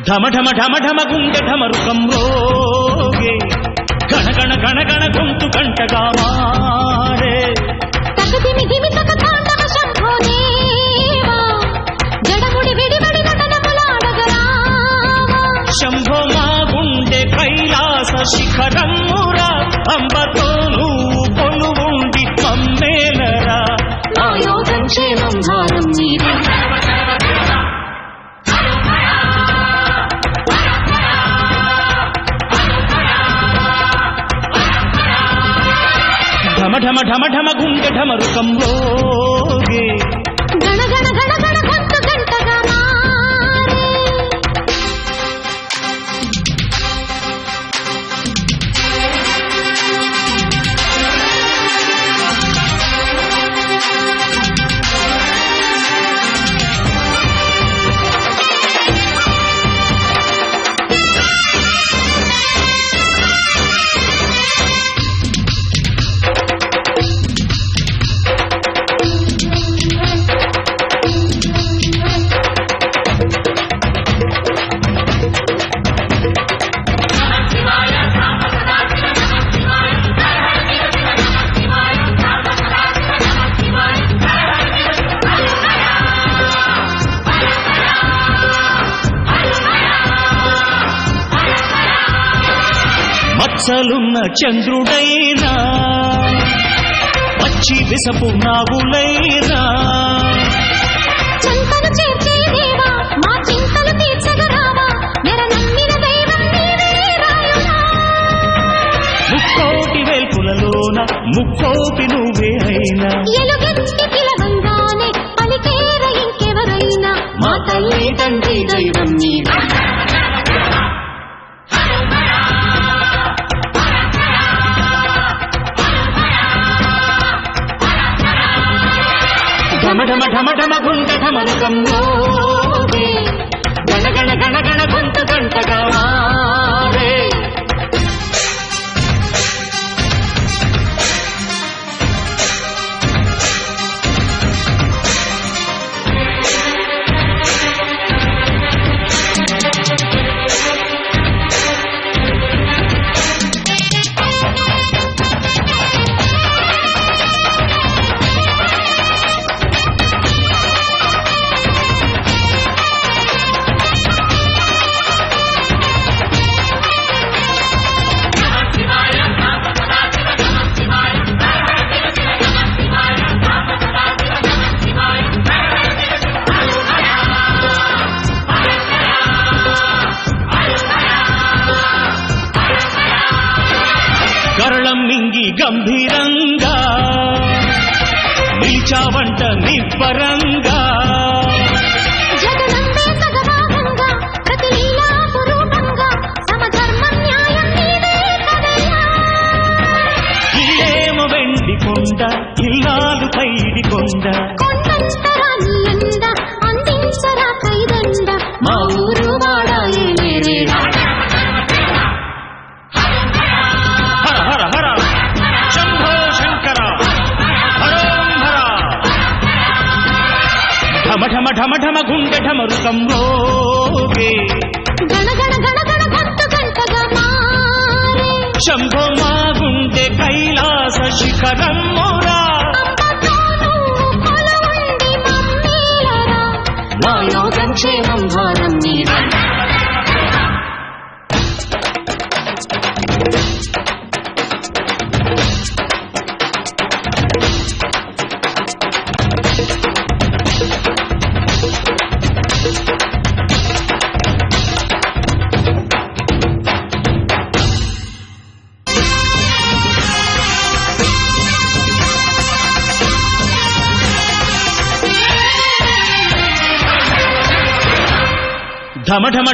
ఢమ ఢమ ఢమ ఢమ గుండె ఢమరుకం రోగే గణ గణ గణ గణ గొంతు గంటగా మారే తకదిమి దిమి తక తాండవ శంభోదేవా జడముడి విడివడి నటనములాడగరావా శంభో మా గుండె కైలాస శిఖరమురా అంబతో నువ్వు కొలువుండి మమ్మేలరా నా యోగం క్షేమం భారం నీదే ఢమ ఢమ ఢమ ఢమ గుండె ఢమరుకం రోగే గణ గణ గణ గణ గొంతు గంటగా మారే మచ్చలున్న చంద్రుడైనా పచ్చి విసపు నాగులైనా చింతలు చేర్చే దేవా మా చింతలు తీర్చగరావా నెర నమ్మిన దైవం నీవే రాయుడా ముక్కోటి వేల్పులలోన ముక్కోటి నువ్వే అయినా ఎలుగెత్తి పిలవంగానే పలికేర ఇంకెవరైనా మా తల్లి తండ్రి దైవం నీవే ఢమ ఢమ ఢమ ఢమ గుండె ఢమరుకం రోగే గణ గణ గణ గణ గొంతు గంటగా మారే కరళం మింగి గంభీరంగా నిలిచావంట నిబ్బరంగా జగనంబే సగభాగంగా ప్రతి లీలా పురూపంగా సమధర్మం న్యాయం నీవే కదయ్యా ఇల్లేమ వెండి కొండ ఇల్లాలు పైడి కొండ కొండంతరా నీ ఎండ అందించరా కైదండ మా ఊరు వాడాయే నేరేడా హర హర హర శంభో శంకర హరోం హర ఢమ ఢమ ఢమ ఢమ గుండె ఢమరుకం రోగే గణ గణ గణ గణ గొంతు గంటగా మారే శంభో మా గుండె కైలాస శిఖరమురా అంబతో నువ్వు కొలువుండి మమ్మేలరా నా యోగం క్షేమం భారం నీదే ఢమ ఢమ